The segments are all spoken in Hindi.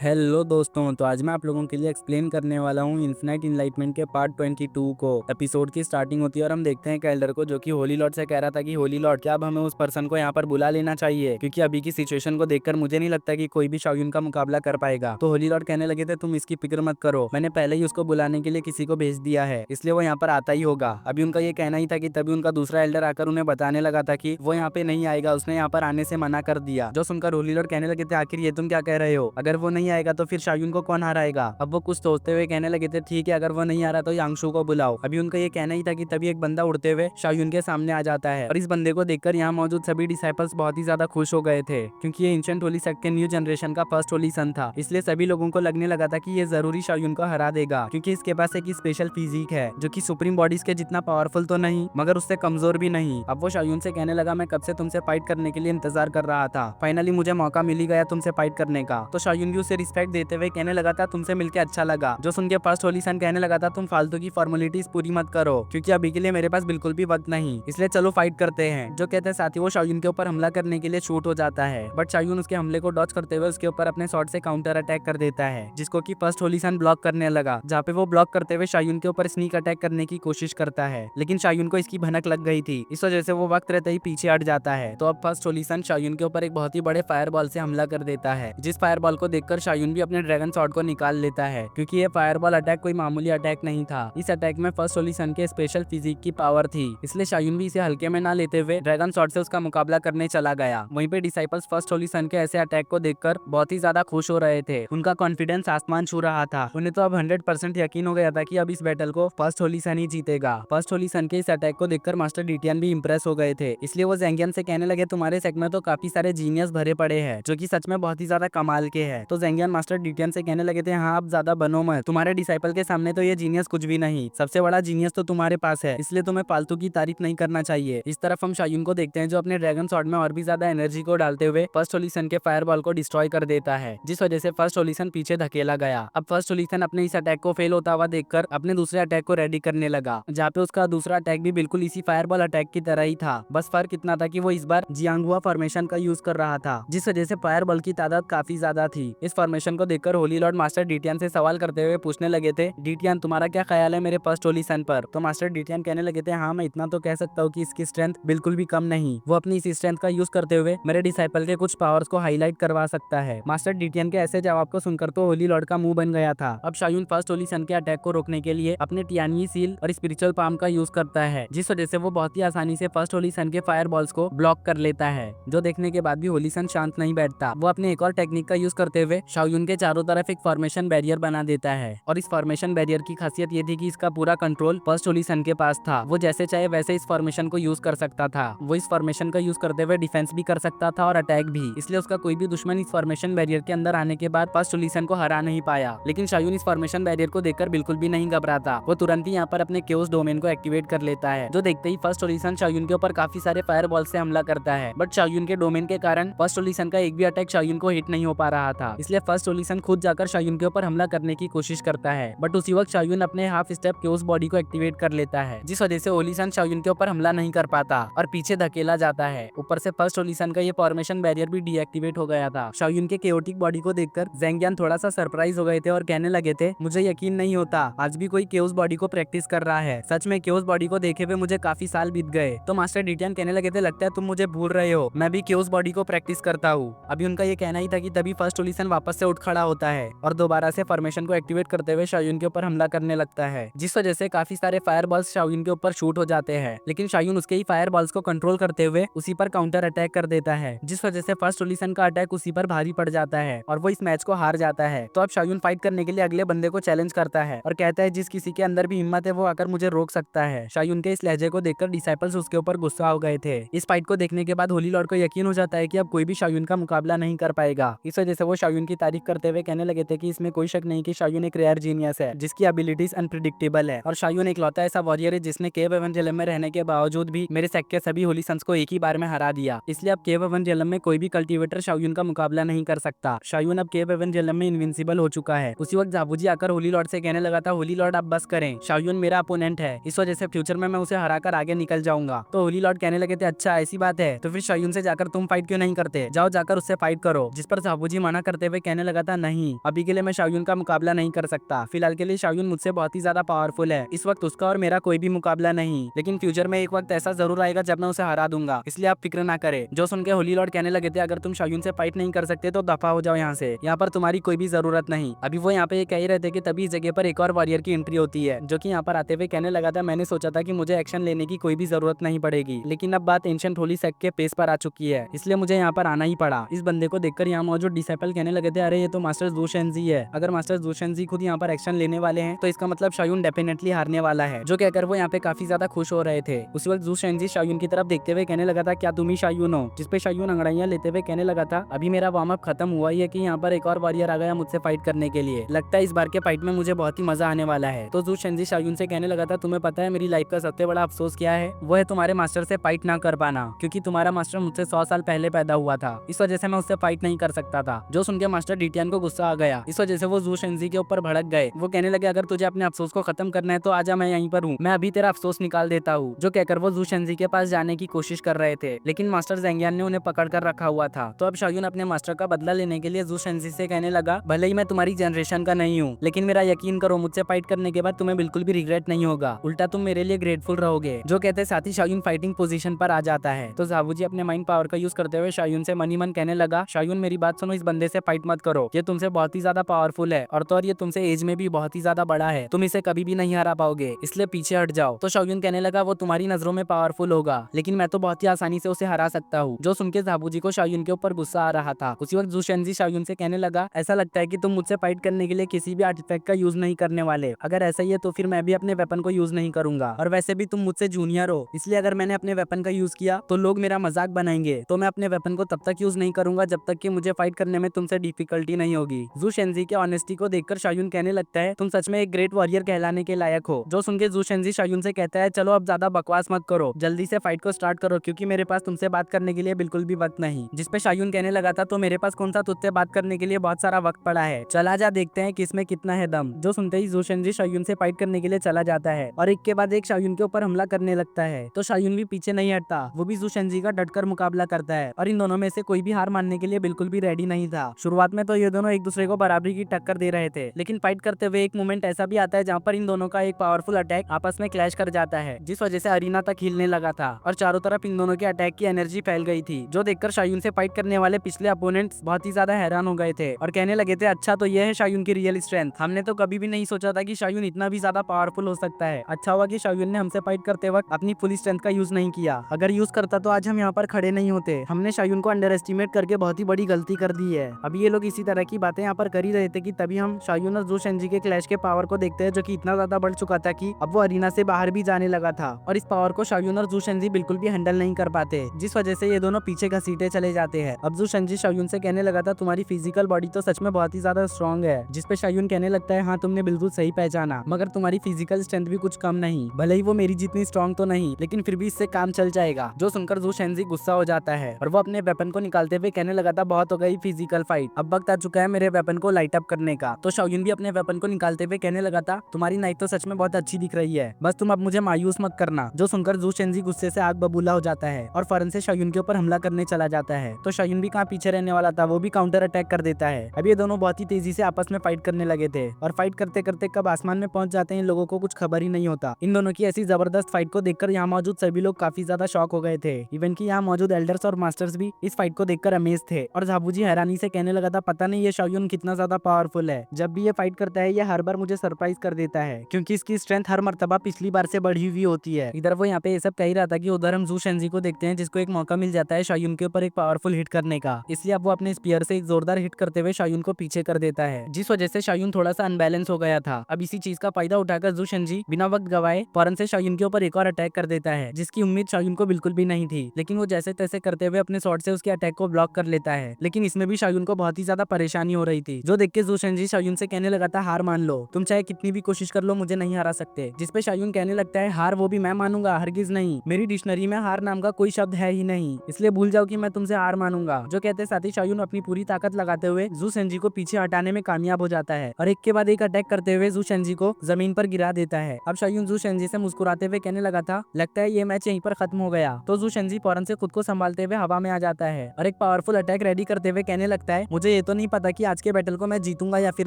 हेलो दोस्तों, तो आज मैं आप लोगों के लिए एक्सप्लेन करने वाला हूँ इन्फिनाइट इनलाइटमेंट के पार्ट 22 को। एपिसोड की स्टार्टिंग होती है और हम देखते हैं कैल्डर को, जो कि होली लॉर्ड से कह रहा था कि होली लॉर्ड, क्या अब हमें उस पर्सन को यहाँ पर बुला लेना चाहिए, क्योंकि अभी की सिचुएशन को देखकर मुझे नहीं लगता कि कोई भी शाओयुन का मुकाबला कर पाएगा। तो होली लॉर्ड कहने लगे थे, तुम इसकी फिक्र मत करो, मैंने पहले ही उसको बुलाने के लिए किसी को भेज दिया है, इसलिए वो यहाँ पर आता ही होगा। अभी उनका ये कहना ही था कि तभी उनका दूसरा एल्डर आकर उन्हें बताने लगा था कि वो यहाँ पे नहीं आएगा, उसने यहाँ पर आने से मना कर दिया। जो सुनकर होली लॉर्ड कहने लगे थे, आखिर ये तुम क्या कह रहे हो, अगर वो नहीं आएगा तो फिर शाओयुन को कौन हराएगा। अब वो कुछ सोचते हुए कहने लगे थे, ठीक है, अगर वो नहीं आ रहा तो यांगशु को बुलाओ। अभी उनका ये कहना ही था कि तभी एक बंदा उड़ते हुए शाओयुन के सामने आ जाता है और इस बंदे को देखकर यहाँ मौजूद सभी डिसाइपल्स बहुत ही ज्यादा खुश हो गए थे, क्योंकि ये एंशिएंट होली सेक्ट के न्यू जनरेशन का फर्स्ट होली सन था। इसलिए सभी लोगों को लगने लगा था कि ये जरूरी शाओयुन को हरा देगा, क्योंकि इसके पास एक स्पेशल फिजिक है जो कि सुप्रीम बॉडीज के जितना पावरफुल तो नहीं मगर उससे कमजोर भी नहीं। अब वो शाओयुन से कहने लगा, मैं कब से तुमसे फाइट करने के लिए इंतजार कर रहा था, फाइनली मुझे मौका मिल ही गया तुमसे फाइट करने का। तो शाओयुन भी उसे रिस्पेक्ट देते हुए कहने लगा था, तुमसे मिलकर अच्छा लगा। जो सुन के फर्स्ट होली सन कहने लगा था, तुम फालतू की फॉर्मेलिटीज पूरी मत करो, क्योंकि अभी के लिए मेरे पास बिल्कुल भी वक्त नहीं, इसलिए चलो फाइट करते हैं। जो कहते हैं साथ ही वो शाओयुन के ऊपर हमला करने के लिए शूट हो जाता है, बट शाओयुन उसके हमले को डॉज करते हुए उसके ऊपर अपने शॉट से काउंटर अटैक कर देता है, जिसको कि फर्स्ट होली सन ब्लॉक करने लगा। जहाँ पे वो ब्लॉक करते हुए शाओयुन के ऊपर स्नीक अटैक करने की कोशिश करता है, लेकिन शाओयुन को इसकी भनक लग गई थी, इस वजह से वो वक्त रहते ही पीछे हट जाता है। तो अब फर्स्ट होली सन शाओयुन के ऊपर एक बहुत ही बड़े फायर बॉल से हमला कर देता है, जिस फायर बॉल को देखकर शाओयुन भी अपने ड्रैगन शॉट को निकाल लेता है, क्योंकि ये फायरबॉल अटैक कोई मामूली अटैक नहीं था। इस अटैक में फर्स्ट होली सन के स्पेशल फिजिक की पावर थी, इसलिए शाओयुन भी इसे हल्के में ना लेते हुए ड्रैगन शॉट से उसका मुकाबला करने चला गया। वहीं पे डिसाइपल्स फर्स्ट होली सन के ऐसे अटैक को देखकर बहुत ही ज्यादा खुश हो रहे थे, उनका कॉन्फिडेंस आसमान छू रहा था। उन्हें तो अब 100% यकीन हो गया था कि अब इस बैटल को फर्स्ट होली सन ही जीतेगा। फर्स्ट होली सन के इस अटैक को देखकर मास्टर डीटियन भी इंप्रेस हो गए थे, इसलिए वो जेंगियन से कहने लगे, तुम्हारे सेट में तो काफी सारे जीनियस भरे पड़े हैं, जो कि सच में बहुत ही ज्यादा कमाल के हैं। तो जेंगियन मास्टर डीटियन से कहने लगे थे, हाँ आप ज्यादा बनो मत, तुम्हारे डिसाइपल के सामने तो ये जीनियस कुछ भी नहीं, सबसे बड़ा जीनियस तो तुम्हारे पास है, इसलिए तुम्हें फालतू की तारीफ नहीं करना चाहिए। इस तरफ हम शाओयुन को देखते हैं, जो अपने ड्रैगन शॉट में और भी ज्यादा एनर्जी को डालते हुए फर्स्ट होली सन के फायरबॉल को डिस्ट्रॉय कर देता है, जिस वजह से फर्स्ट होली सन पीछे धकेला गया। अब फर्स्ट होली सन अपने इस अटैक को फेल होता हुआ देखकर अपने दूसरे अटैक को रेडी करने लगा, जहाँ पे उसका दूसरा अटैक भी बिल्कुल इसी फायरबॉल अटैक की तरह ही था। बस फर्क इतना था कि वो इस बार जियांगहुआ फॉर्मेशन का यूज कर रहा था, जिस वजह से फायरबॉल की तादाद काफी ज्यादा थी। इस फॉर्मेशन को देखकर होली लॉर्ड मास्टर डीटियन से सवाल करते हुए पूछने लगे थे, डीटियन तुम्हारा क्या ख्याल है मेरे फर्स्ट होली सन पर। तो मास्टर डीटियन कहने लगे थे, हाँ मैं इतना तो कह सकता हूँ कि इसकी स्ट्रेंथ बिल्कुल भी कम नहीं, वो अपनी इस स्ट्रेंथ का यूज करते हुए मेरे डिसाइपल के कुछ पावर्स को हाईलाइट करवा सकता है। मास्टर डीटियन के ऐसे जवाब को सुनकर तो होली लॉर्ड का मुंह बन गया था। अब शाओयुन फर्स्ट होली सन के अटैक को रोकने के लिए अपने टियानवी सील और स्पिरिचुअल पाम का यूज करता है, जिस वजह से वो बहुत ही आसानी से फर्स्ट होली सन के फायर बॉल्स को ब्लॉक कर लेता है। जो देखने के बाद भी होली सन शांत नहीं बैठता, वो अपने एक और टेक्निक का यूज करते हुए शाओयुन के चारों तरफ एक फॉर्मेशन बैरियर बना देता है। और इस फॉर्मेशन बैरियर की खासियत ये थी कि इसका पूरा कंट्रोल फर्स्ट होली सन के पास था, वो जैसे चाहे वैसे इस फॉर्मेशन को यूज कर सकता था। वो इस फॉर्मेशन का यूज करते हुए डिफेंस भी कर सकता था और अटैक भी, इसलिए उसका कोई भी दुश्मन इस फॉर्मेशन बैरियर के अंदर आने के बाद फर्स्ट होली सन को हरा नहीं पाया। लेकिन शाओयुन इस फॉर्मेशन बैरियर को देखकर बिल्कुल भी नहीं घबराता, वो तुरंत ही यहाँ पर अपने केओस डोमेन को एक्टिवेट कर लेता है, जो देखते ही फर्स्ट होली सन शाओयुन के ऊपर काफी सारे फायर बॉल से हमला करता है। बट शाओयुन के डोमेन के कारण फर्स्ट होली सन का एक भी अटैक शाओयुन को हिट नहीं हो पा रहा था, इसलिए फर्स्ट होली सन खुद जाकर शाओयुन के ऊपर हमला करने की कोशिश करता है। बट उसी वक्त शाओयुन अपने हाफ स्टेप केओस बॉडी को एक्टिवेट कर लेता है, जिस वजह से होली सन शाओयुन के ऊपर हमला नहीं कर पाता और पीछे धकेला जाता है। ऊपर से फर्स्ट होली सन का ये फॉर्मेशन बैरियर भी डीएक्टिवेट हो गया था। शाओयुन के केओटिक बॉडी को देखकर जेंगियन थोड़ा सा सरप्राइज हो गए थे और कहने लगे थे, मुझे यकीन नहीं होता आज भी कोई केओस बॉडी को प्रैक्टिस कर रहा है, सच में केओस बॉडी को देखे हुए मुझे काफी साल बीत गए। तो मास्टर डीटियन कहने लगे थे, लगता है तुम मुझे भूल रहे हो, मैं भी केओस बॉडी को प्रैक्टिस करता हूँ। अभी उनका ये कहना ही था कि तभी फर्स्ट होली सन वापस से उठ खड़ा होता है और दोबारा से फॉर्मेशन को एक्टिवेट करते हुए शाओयुन के ऊपर हमला करने लगता है, जिस वजह से काफी सारे फायर बॉल्स शाओयुन के ऊपर शूट हो जाते हैं। लेकिन शाओयुन उसके ही फायर बॉल्स को कंट्रोल करते हुए उसी पर काउंटर अटैक कर देता है, जिस वजह से फर्स्ट होली सन का अटैक उसी पर भारी पड़ जाता है और वो इस मैच को हार जाता है। तो अब शाओयुन फाइट करने के लिए अगले बंदे को चैलेंज करता है और कहता है, जिस किसी के अंदर भी हिम्मत है वो आकर मुझे रोक सकता है। शाओयुन के इस लहजे को देखकर डिसाइपल्स उसके ऊपर गुस्सा हो गए थे। इस फाइट को देखने के बाद होली लॉर्ड को यकीन हो जाता है कि अब कोई भी शाओयुन का मुकाबला नहीं कर पाएगा। इस वजह से वो शाओयुन की तारीफ करते हुए कहने लगे थे कि इसमें कोई शक नहीं कि शाओयुन एक रेयर जीनियस है, जिसकी एबिलिटीज अनप्रिडिक्टेबल है और शाओयुन इकलौता ऐसा वॉरियर है जिसने केव एवेंजेलियम में रहने के बावजूद भी मेरे सेक्ट के सभी होली सन्स को एक ही बार में हरा दिया। इसलिए अब केव एवेंजेलियम में कोई भी कल्टीवेटर शाओयुन का मुकाबला नहीं कर सकता। शाओयुन अब केव एवेंजेलियम में इनविंसिबल हो चुका है। उसी वक्त जाबूजी आकर होली लॉर्ड से कहने लगा था, होली लॉर्ड आप बस करें, शाओयुन मेरा अपोनेंट है, इस वजह से फ्यूचर में मैं उसे हराकर आगे निकल जाऊंगा। तो होली लॉर्ड कहने लगे थे, अच्छा ऐसी बात है, तो फिर शाओयुन से जाकर तुम फाइट क्यों नहीं करते, जाओ जाकर उससे फाइट करो। जिस पर जाबूजी मना करते हुए कहने लगा था नहीं, अभी के लिए मैं शाओयुन का मुकाबला नहीं कर सकता। फिलहाल के लिए शाओयुन मुझसे बहुत ही ज्यादा पावरफुल है। इस वक्त उसका और मेरा कोई भी मुकाबला नहीं, लेकिन फ्यूचर में एक वक्त ऐसा जरूर आएगा जब मैं उसे हरा दूंगा, इसलिए आप फिक्र ना करें। जो सुन के होली लॉर्ड कहने लगे थे अगर तुम शाओयुन से फाइट नहीं कर सकते तो दफा हो जाओ यहाँ से, यहाँ पर तुम्हारी कोई भी जरूरत नहीं। अभी वो यहाँ पे ये कह ही रहे थे कि तभी इस जगह पर एक और वॉरियर की एंट्री होती है, जो कि यहाँ पर आते हुए कहने लगा था मैंने सोचा था कि मुझे एक्शन लेने की कोई भी जरूरत नहीं पड़ेगी, लेकिन अब बात एंशिएंट होली सेक्ट के पेस पर आ चुकी है, इसलिए मुझे यहाँ पर आना ही पड़ा। इस बंदे को देखकर यहाँ मौजूद डिसाइपल कहने लगे थे अरे ये तो मास्टर जू शेंजी है। अगर मास्टर जू शेंजी खुद यहाँ पर एक्शन लेने वाले हैं तो इसका मतलब शाओयुन डेफिनेटली हारने वाला है। जो कहकर वो यहाँ पे काफी ज्यादा खुश हो रहे थे। उसी वक्त जू शेंजी शाओयुन की तरफ देखते हुए कहने लगा था क्या तुम ही शाओयुन हो? जिसपे शाओयुन अंगड़ाइयां लेते हुए कहने लगा था अभी मेरा वार्म अप खत्म हुआ ही है कि यहाँ पर एक और वॉरियर आ गया मुझसे फाइट करने के लिए। लगता है इस बार के फाइट में मुझे बहुत ही मजा आने वाला है। तो जू शेंजी शाओयुन से कहने लगा था तुम्हें पता है मेरी लाइफ का सबसे बड़ा अफसोस क्या है? वो है तुम्हारे मास्टर से फाइट ना कर पाना, क्योंकि तुम्हारा मास्टर मुझसे 100 साल पहले पैदा हुआ था, इस वजह से मैं उससे फाइट नहीं कर सकता था। जो सुन के मास्टर डिटियन को गुस्सा आ गया, इस वजह से वो जू शेंजी के ऊपर भड़क गए। वो कहने लगे अगर तुझे अपने अफसोस को खत्म करना है तो आजा, मैं यहीं पर हूँ, मैं अभी तेरा अफसोस निकाल देता हूँ। जो कहकर वो जू शेंजी के पास जाने की कोशिश कर रहे थे, लेकिन मास्टर ज़ेंगियान ने उन्हें पकड़ कर रखा हुआ था। तो अब शाओयुन अपने मास्टर का बदला लेने के लिए जू शेंजी से कहने लगा भले ही मैं तुम्हारी जनरेशन का नहीं हूँ, लेकिन मेरा यकीन करो मुझसे फाइट करने के बाद तुम्हें बिल्कुल भी रिग्रेट नहीं होगा, उल्टा तुम मेरे लिए ग्रेटफुल रहोगे। जो कहते साथ ही शाओयुन फाइटिंग पोजीशन पर आ जाता है। तो ज़ावूजी अपने माइंड पावर का यूज करते हुए शाओयुन से मनी मन कहने लगा शाओयुन मेरी बात सुनो, इस बंदे से फाइट मत करो, ये तुमसे बहुत ही ज्यादा पावरफुल है और तो और ये तुमसे एज में भी बहुत ही ज्यादा बड़ा है, तुम इसे कभी भी नहीं हरा पाओगे, इसलिए पीछे हट जाओ। तो शाओयुन कहने लगा वो तुम्हारी नजरों में पावरफुल होगा, लेकिन मैं तो बहुत ही आसानी से उसे हरा सकता हूँ। जो सुनकर ज़ावूजी को शाओयुन के ऊपर गुस्सा आ रहा था। उसी वक्त जू शेंजी शाओयुन से कहने लगा ऐसा लगता है कि तुम मुझसे फाइट करने के लिए किसी भी आर्टिफैक्ट का यूज नहीं करने वाले। अगर ऐसा ही है तो फिर मैं भी अपने वेपन को यूज नहीं करूंगा, और वैसे भी तुम मुझसे जूनियर हो, इसलिए अगर मैंने अपने वेपन का यूज किया तो लोग मेरा मजाक बनाएंगे। तो मैं अपने वेपन को तब तक यूज नहीं करूंगा जब तक कि मुझे फाइट करने में तुमसे डिफिकल्टी नहीं होगी। जू शेंजी के ऑनेस्टी को देखकर शाओयुन कहने लगता है तुम सच में एक ग्रेट वॉरियर कहलाने के लायक हो। जो सुन के जू शेंजी शाओयुन से कहता है चलो अब ज्यादा बकवास मत करो, जल्दी से फाइट को स्टार्ट करो, क्योंकि मेरे पास तुमसे बात करने के लिए बिल्कुल भी वक्त नहीं। जिसपे शाओयुन कहने लगा था तो मेरे पास कौन सा तुझसे बात करने के लिए बहुत सारा वक्त पड़ा है, चला जा देखते हैं किसमें कितना है दम। जो सुनते ही जू शेंजी शाओयुन से फाइट करने के लिए चला जाता है और एक के बाद एक शाओयुन के ऊपर हमला करने लगता है। तो शाओयुन भी पीछे नहीं हटता, वो भी जू शेंजी का डटकर मुकाबला करता है और इन दोनों में से कोई भी हार मानने के लिए बिल्कुल भी रेडी नहीं था। शुरुआत में तो ये दोनों एक दूसरे को बराबरी की टक्कर दे रहे थे, लेकिन फाइट करते हुए एक मोमेंट ऐसा भी आता है जहाँ पर इन दोनों का एक पावरफुल अटैक आपस में क्लैश कर जाता है, जिस वजह से अरीना तक हिलने लगा था और चारों तरफ इन दोनों के अटैक की एनर्जी फैल गई थी। जो देखकर शाओयुन से फाइट करने वाले पिछले अपोनेंट्स बहुत ही ज्यादा हैरान हो गए थे और कहने लगे थे अच्छा तो यह है शाओयुन की रियल स्ट्रेंथ, हमने तो कभी भी नहीं सोचा था कि शाओयुन इतना भी ज्यादा पावरफुल हो सकता है। अच्छा हुआ कि शाओयुन ने हमसे फाइट करते वक्त अपनी फुल स्ट्रेंथ का यूज नहीं किया, अगर यूज करता तो आज हम यहाँ पर खड़े नहीं होते। हमने शाओयुन को अंडर एस्टिमेट करके बहुत ही बड़ी गलती कर दी है। अभी ये लोग इसी तरह की बातें यहाँ पर कर ही रहे थे कि तभी हम शाओयुन और जू शेंजी के क्लैश के पावर को देखते हैं, जो कि इतना ज्यादा बढ़ चुका था कि अब वो अरीना से बाहर भी जाने लगा था और इस पावर को शाओयुन और जू शेंजी बिल्कुल भी हैंडल नहीं कर पाते, जिस वजह से ये दोनों पीछे घसीटे चले जाते हैं। अब जू शेंजी शाओयुन से कहने लगा था तुम्हारी फिजिकल बॉडी तो सच में बहुत ही ज्यादा स्ट्रॉन्ग है, जिसपे शाओयुन कहने लगता है हाँ तुमने बिल्कुल सही पहचाना, मगर तुम्हारी फिजिकल स्ट्रेंथ भी कुछ कम नहीं, भले ही वो मेरी जितनी स्ट्रॉन्ग तो नहीं, लेकिन फिर भी इससे काम चल जाएगा। जो सुनकर जू शेंजी गुस्सा हो जाता है और वो अपने वेपन को निकालते हुए कहने लगा था बहुत हो गई फिजिकल फाइट, अब वक्त आ चुका है मेरे वेपन को लाइट अप करने का। तो शाओयुन भी अपने वेपन को निकालते हुए कहने लगा था तुम्हारी नाइफ तो सच में बहुत अच्छी दिख रही है, बस तुम अब मुझे मायूस मत करना। जो सुनकर जू शेंजी गुस्से से आग बबूला हो जाता है और फौरन से शाओयुन के ऊपर हमला करने चला जाता है। तो शाओयुन भी कहाँ पीछे रहने वाला था, वो भी काउंटर अटैक कर देता है। अब ये दोनों बहुत ही तेजी से आपस में फाइट करने लगे थे और फाइट करते करते कब आसमान में पहुंच जाते हैं इन लोगों को कुछ खबर ही नहीं होता। इन दोनों की ऐसी जबरदस्त फाइट को देखकर यहाँ मौजूद सभी लोग काफी ज्यादा शॉक हो गए थे, इवन कि यहाँ मौजूद एल्डर्स और मास्टर्स भी इस फाइट को देखकर अमेज थे और ज़ाबूजी हैरानी से कहने लगा था पता नहीं ये शाओयुन कितना ज्यादा पावरफुल है, जब भी ये फाइट करता है ये हर बार मुझे सरप्राइज कर देता है, क्योंकि इसकी स्ट्रेंथ हर मर्तबा पिछली बार से बढ़ी हुई होती है। इधर वो यहाँ पे ये सब कह ही रहा था कि उधर हम जू शेंजी को देखते हैं जिसको एक मौका मिल जाता है शाओयुन के ऊपर एक पावरफुल हिट करने का, इसलिए अब वो अपने स्पीयर से एक जोरदार हिट करते हुए शाओयुन को पीछे कर देता है, जिस वजह से शाओयुन थोड़ा सा अनबैलेंस हो गया था। अब इसी चीज का फायदा उठाकर जू शेंजी बिना वक्त गवाए फौरन से शाओयुन के ऊपर एक और अटैक कर देता है, जिसकी उम्मीद शाओयुन को बिल्कुल भी नहीं थी, लेकिन वो जैसे तैसे करते हुए अपने शॉट से उसके अटैक को ब्लॉक कर लेता है। लेकिन इसमें भी शाओयुन को बहुत ही ज्यादा परेशानी हो रही थी, जो देख के जू शेंजी शाओयुन से कहने लगा था हार मान लो, तुम चाहे कितनी भी कोशिश कर लो मुझे नहीं हरा सकते। जिसपे शाओयुन कहने लगता है हार वो भी मैं मानूंगा, हरगिज नहीं, मेरी डिक्शनरी में हार नाम का कोई शब्द है ही नहीं, इसलिए भूल जाओ कि मैं तुमसे हार मानूंगा। जो कहते साथ ही शाओयुन अपनी पूरी ताकत लगाते हुए जू शेंजी को पीछे हटाने में कामयाब हो जाता है और एक के बाद एक अटैक करते हुए जू शेंजी को जमीन पर गिरा देता है। अब शाओयुन जू शेंजी से मुस्कुराते हुए कहने लगा था लगता है ये मैच यहीं पर खत्म हो गया। तो जू शेंजी फौरन से खुद को संभालते हुए हवा में आ जाता है और एक पावरफुल अटैक रेडी करते हुए कहने लगता है मुझे ये ये तो नहीं पता कि आज के बैटल को मैं जीतूंगा या फिर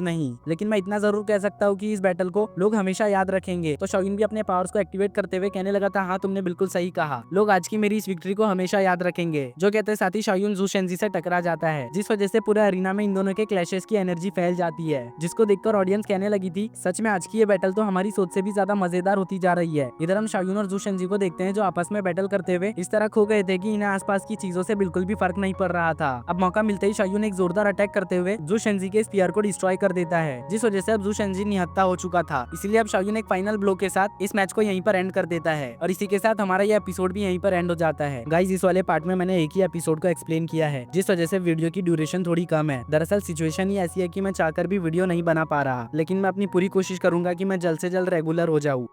नहीं, लेकिन मैं इतना जरूर कह सकता हूँ कि इस बैटल को लोग हमेशा याद रखेंगे। तो शोगिन भी अपने पावर्स को एक्टिवेट करते हुए कहने लगा था, हाँ तुमने बिल्कुल सही कहा, लोग आज की मेरी इस विक्ट्री को हमेशा याद रखेंगे। जो कहते हैं साथ ही शोगिन जू शेंजी से टकरा जाता है, जिस वजह से पूरे अरीना में इन दोनों के क्लैशेस की एनर्जी फैल जाती है, जिसको देखकर ऑडियंस कहने लगी थी सच में आज की ये बैटल तो हमारी सोच से भी ज्यादा मजेदार होती जा रही है। इधर हम शोगिन और जू शेंजी को देखते हैं जो आपस में बैटल करते हुए इस तरह खो गए थे कि इन्हें आसपास की चीजों से बिल्कुल भी फर्क नहीं पड़ रहा था। अब मौका मिलते ही शोगिन एक जोरदार अटैक करते हुए जू शेंजी के स्पीयर को डिस्ट्रॉय कर देता है, जिस वजह से अब जू शेंजी निहत्था हो चुका था। इसीलिए अब शोगिन एक फाइनल ब्लो के साथ इस मैच को यहीं पर एंड कर देता है और इसी के साथ हमारा ये एपिसोड भी यहीं पर एंड हो जाता है। गाइस इस वाले पार्ट में मैंने एक ही एपिसोड को एक्सप्लेन किया है, जिस वजह से वीडियो की ड्यूरेशन थोड़ी कम है। दरअसल सिचुएशन ही ऐसी है कि मैं चाहकर भी वीडियो नहीं बना पा रहा, लेकिन मैं अपनी पूरी कोशिश करूंगा कि मैं जल्द से जल्द रेगुलर हो जाऊं।